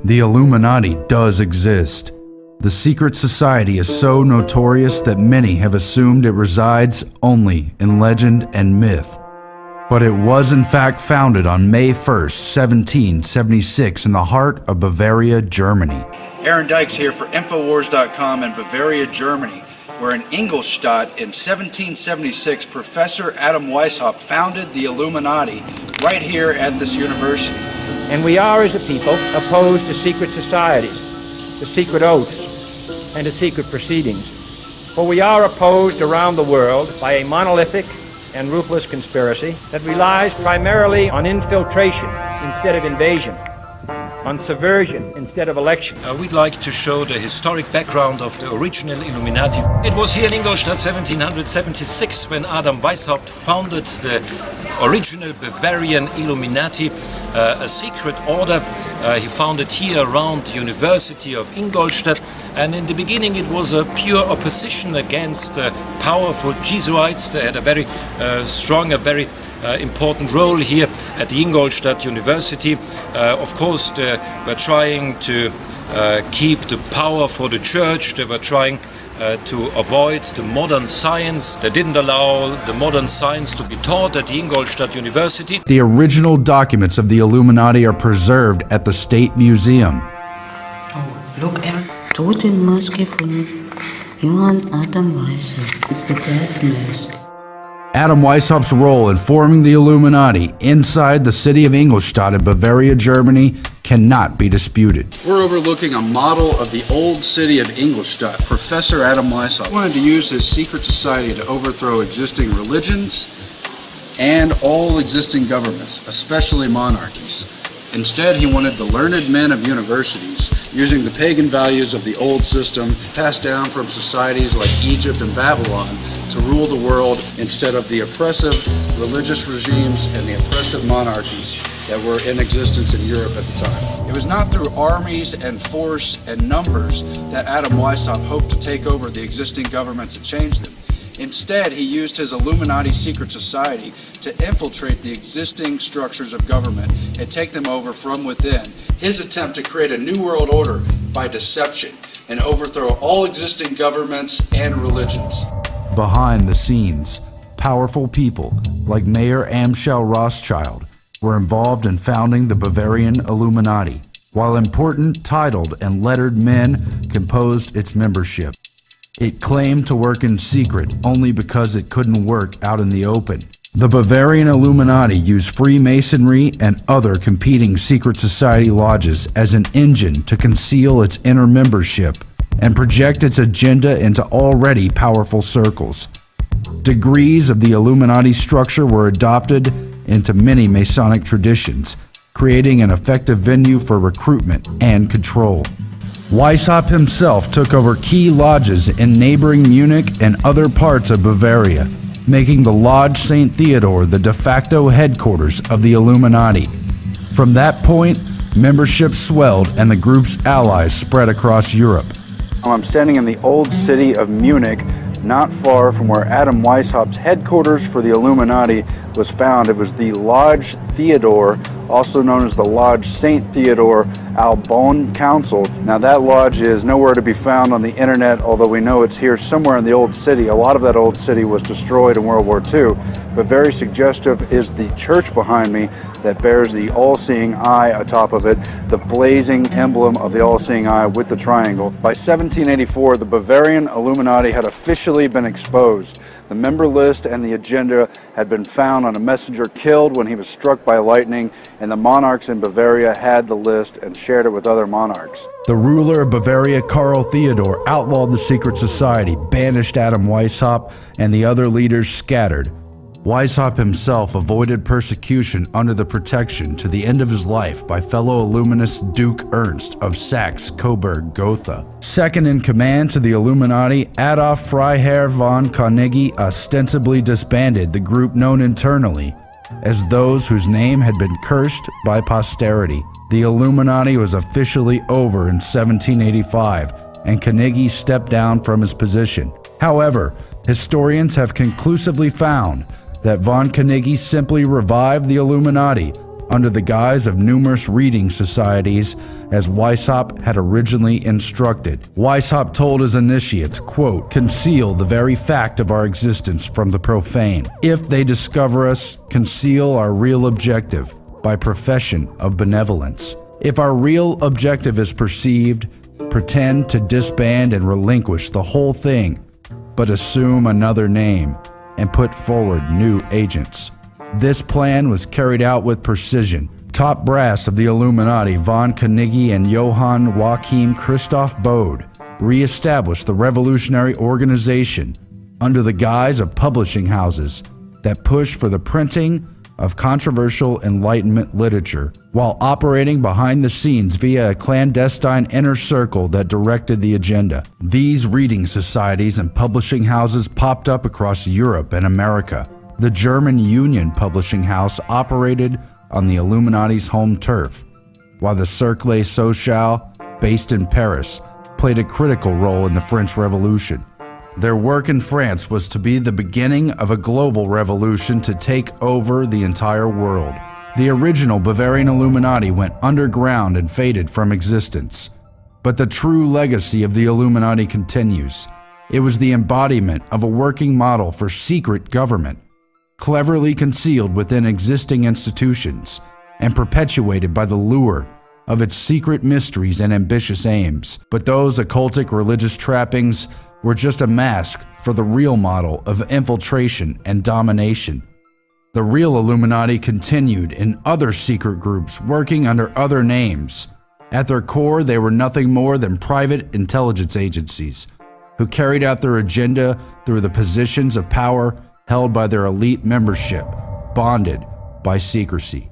The Illuminati does exist. The secret society is so notorious that many have assumed it resides only in legend and myth. But it was in fact founded on May 1st, 1776 in the heart of Bavaria, Germany. Aaron Dykes here for Infowars.com in Bavaria, Germany, where in Ingolstadt in 1776, Professor Adam Weishaupt founded the Illuminati right here at this university. And we are, as a people, opposed to secret societies, to secret oaths, and to secret proceedings. For we are opposed around the world by a monolithic and ruthless conspiracy that relies primarily on infiltration instead of invasion, on subversion instead of election. We'd like to show the historic background of the original Illuminati. It was here in Ingolstadt 1776 when Adam Weishaupt founded the original Bavarian Illuminati, a secret order. He founded here around the University of Ingolstadt, and in the beginning it was a pure opposition against the powerful Jesuits. They had a very strong, a very important role here at the Ingolstadt University. Of course, they were trying to keep the power for the church. They were trying to avoid the modern science. They didn't allow the modern science to be taught at the Ingolstadt University. The original documents of the Illuminati are preserved at the State Museum. Oh, look, Aaron. Totenmaske von Johann Adam Weishaupt. It's the death mask. Adam Weishaupt's role in forming the Illuminati inside the city of Ingolstadt in Bavaria, Germany cannot be disputed. We're overlooking a model of the old city of Ingolstadt. Professor Adam Weishaupt wanted to use his secret society to overthrow existing religions and all existing governments, especially monarchies. Instead, he wanted the learned men of universities, using the pagan values of the old system passed down from societies like Egypt and Babylon, to rule the world instead of the oppressive religious regimes and the oppressive monarchies that were in existence in Europe at the time. It was not through armies and force and numbers that Adam Weishaupt hoped to take over the existing governments and change them. Instead, he used his Illuminati secret society to infiltrate the existing structures of government and take them over from within. His attempt to create a new world order by deception and overthrow all existing governments and religions. Behind the scenes, powerful people like Mayor Amschel Rothschild were involved in founding the Bavarian Illuminati, while important titled and lettered men composed its membership. It claimed to work in secret only because it couldn't work out in the open. The Bavarian Illuminati used Freemasonry and other competing secret society lodges as an engine to conceal its inner membership and project its agenda into already powerful circles. Degrees of the Illuminati structure were adopted into many Masonic traditions, creating an effective venue for recruitment and control. Weishaupt himself took over key lodges in neighboring Munich and other parts of Bavaria, making the Lodge St. Theodore the de facto headquarters of the Illuminati. From that point, membership swelled and the group's allies spread across Europe. I'm standing in the old city of Munich, not far from where Adam Weishaupt's headquarters for the Illuminati was found. It was the Lodge Theodore, also known as the Lodge St. Theodore Albon Council. Now that lodge is nowhere to be found on the internet, although we know it's here somewhere in the old city. A lot of that old city was destroyed in World War II, but very suggestive is the church behind me that bears the all-seeing eye atop of it, the blazing emblem of the all-seeing eye with the triangle. By 1784, the Bavarian Illuminati had officially been exposed. The member list and the agenda had been found on a messenger killed when he was struck by lightning, and the monarchs in Bavaria had the list and shared it with other monarchs. The ruler of Bavaria, Karl Theodor, outlawed the secret society, banished Adam Weishaupt, and the other leaders scattered. Weishaupt himself avoided persecution under the protection to the end of his life by fellow Illuminist Duke Ernst of Saxe-Coburg-Gotha. Second in command to the Illuminati, Adolf Freiherr von Carnegie ostensibly disbanded the group known internally as those whose name had been cursed by posterity. The Illuminati was officially over in 1785, and Carnegie stepped down from his position. However, historians have conclusively found that von Carnegie simply revived the Illuminati under the guise of numerous reading societies, as Weishaupt had originally instructed. Weishaupt told his initiates, quote, "Conceal the very fact of our existence from the profane. If they discover us, conceal our real objective by profession of benevolence. If our real objective is perceived, pretend to disband and relinquish the whole thing, but assume another name and put forward new agents." This plan was carried out with precision. Top brass of the Illuminati, von Carnegie and Johann Joachim Christoph Bode, re-established the revolutionary organization under the guise of publishing houses that pushed for the printing of controversial Enlightenment literature, while operating behind the scenes via a clandestine inner circle that directed the agenda. These reading societies and publishing houses popped up across Europe and America. The German Union Publishing House operated on the Illuminati's home turf, while the Cercle Social, based in Paris, played a critical role in the French Revolution. Their work in France was to be the beginning of a global revolution to take over the entire world. The original Bavarian Illuminati went underground and faded from existence. But the true legacy of the Illuminati continues. It was the embodiment of a working model for secret government, cleverly concealed within existing institutions and perpetuated by the lure of its secret mysteries and ambitious aims. But those occultic religious trappings were just a mask for the real model of infiltration and domination. The real Illuminati continued in other secret groups working under other names. At their core, they were nothing more than private intelligence agencies who carried out their agenda through the positions of power held by their elite membership, bonded by secrecy.